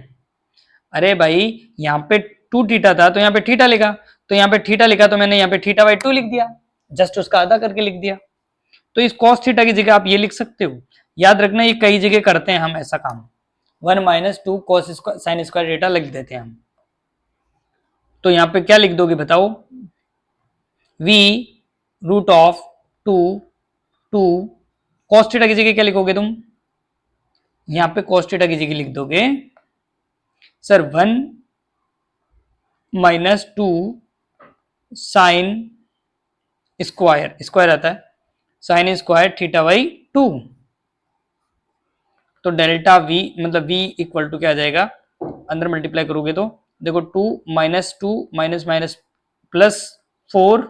अरे भाई यहाँ पे 2 थीटा था तो यहाँ पे थीटा लिखा, तो यहाँ पे थीटा लिखा तो मैंने यहाँ पे θ/2 लिख दिया, जस्ट उसका आधा करके लिख दिया, तो इस cos थीटा की जगह आप ये लिख सकते हो, याद रखना ये कई जगह करते हैं हम ऐसा काम, 1 - 2 cos sin स्क्वायर थीटा लिख देते हैं हम, तो यहाँ पे क्या लिख दोगे बताओ, v √2 2 cos थीटा की जगह क्या लिखोगे तुम, यहाँ पे cos थीटा की जगह लिख दोगे सर 1 - 2 साइन स्क्वायर, स्क्वायर आता है साइन स्क्वायर θ/2, तो डेल्टा v मतलब v इक्वल टू क्या आ जाएगा, अंदर मल्टीप्लाई करोगे तो देखो 2 - 2 माइनस +4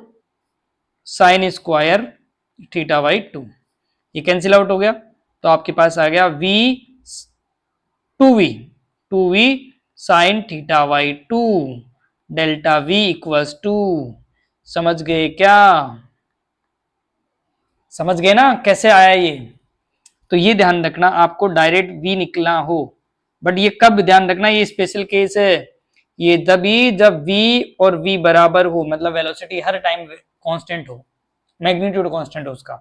साइन स्क्वायर θ/2, ये कैंसिल आउट हो गया, तो आपके पास आ गया v 2v sine θ/2, delta v equals to, समझ गए क्या, समझ गए ना कैसे आया ये, तो ये ध्यान रखना आपको डायरेक्ट v निकलना हो, बट ये कब ध्यान रखना, ये स्पेशल केस है, ये तभी जब v और v बराबर हो, मतलब वेलोसिटी हर टाइम कांस्टेंट हो, मैग्नीट्यूड कांस्टेंट हो उसका,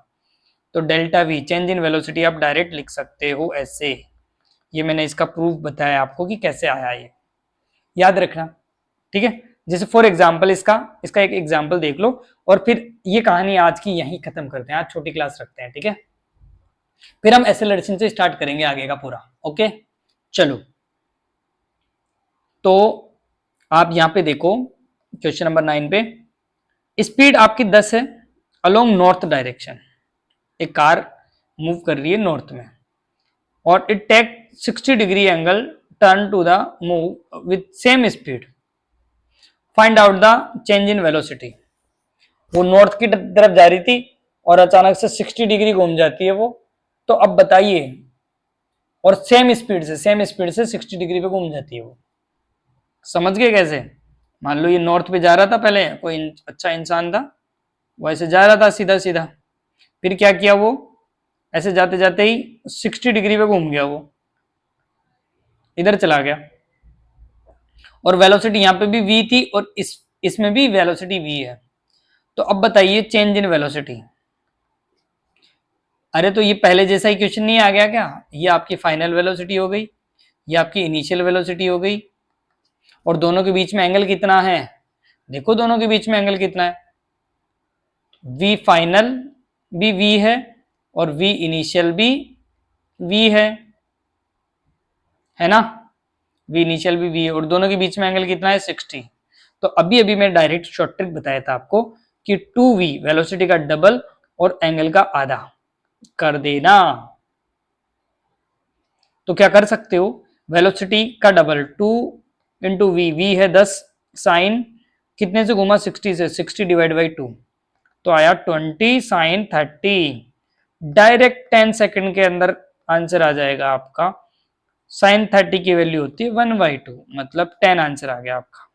तो delta v change in velocity आप डायरेक्ट लिख सकते हो ऐसे। ये मैंने इसका प्रूफ बताया आपको कि कैसे आया, ये याद रखना, ठीक है। जैसे फॉर एग्जाम्पल इसका इसका एक एग्जाम्पल देख लो, और फिर ये कहानी आज की यहीं खत्म करते हैं, आज छोटी क्लास रखते हैं, ठीक है। फिर हम एक्सेलरेशन से स्टार्ट करेंगे आगे का पूरा, ओके। चलो, तो आप यहां पे देखो क्वेश्चन नंबर 9 पे, स्पीड आपकी 10 है अलोंग नॉर्थ डायरेक्शन, एक कार मूव कर रही है नॉर्थ में, और it take 60 degree angle turn to the move with same speed, find out the change in velocity. वो नॉर्थ की तरफ जा रही थी और अचानक से 60 डिग्री घूम जाती है वो, तो अब बताइए, और सेम स्पीड से 60 डिग्री पे घूम जाती है वो। समझ गए कैसे? मान लो ये नॉर्थ पे जा रहा था, पहले कोई अच्छा इंसान था, वो ऐसे जा रहा था सीधा सीधा, फिर क्या किया वो, ऐसे जाते जाते ही 60 डिग्री पे घूम गया, वो इधर चला गया, और वेलोसिटी यहाँ पे भी v थी और इसमें भी वेलोसिटी v है। तो अब बताइए चेंज इन वेलोसिटी। अरे तो ये पहले जैसा ही क्वेश्चन नहीं आ गया क्या? ये आपकी फाइनल वेलोसिटी हो गई, ये आपकी इनिशियल वेलोसिटी हो गई, और दोनों के बीच में एंगल कितना है? देखो दोनों के बीच में एंगल कितना है, v फाइनल भी v है और v इनिशियल भी v है ना, v इनिशियल भी v है, और दोनों के बीच में एंगल कितना है? 60। तो अभी अभी मैं डायरेक्ट शॉर्ट ट्रिक बताया था आपको कि 2v वेलोसिटी का डबल और एंगल का आधा कर देना। तो क्या कर सकते हो, वेलोसिटी का डबल 2 इंटू वी, वी है 10, साइन कितने से घूमा? 60 से, 60 डिवाइड बाई 2, तो आया 20 साइन 30। डायरेक्ट 10 सेकंड के अंदर आंसर आ जाएगा आपका। साइन 30 की वैल्यू होती है 1/2, मतलब 10 आंसर आ गया आपका।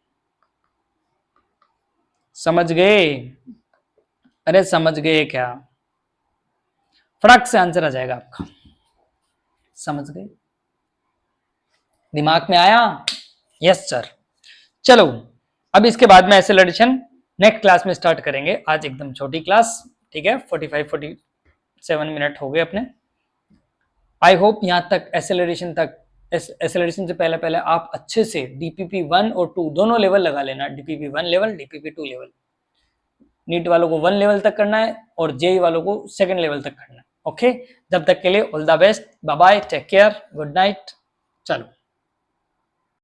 समझ गए? अरे समझ गए क्या? फटाक से आंसर आ जाएगा आपका। समझ गए? दिमाग में आया? Yes sir. चलो, अब इसके बाद में एक्सेलरेशन नेक्स्ट क्लास में स्टार्ट करेंगे। आज एकदम छोटी क्लास, ठीक है, 45-47 मिनट हो गए अपने। आई होप यहां तक एक्सेलरेशन से पहले पहले आप अच्छे से डीपीपी 1 और 2 दोनों लेवल लगा लेना, DPP 1 level, DPP 2 level. NEET वालों को 1 लेवल तक करना है और जेई वालों को 2nd लेवल तक करना है, ओके। जब तक के लिए all the best, bye bye, take care, good night. चलो।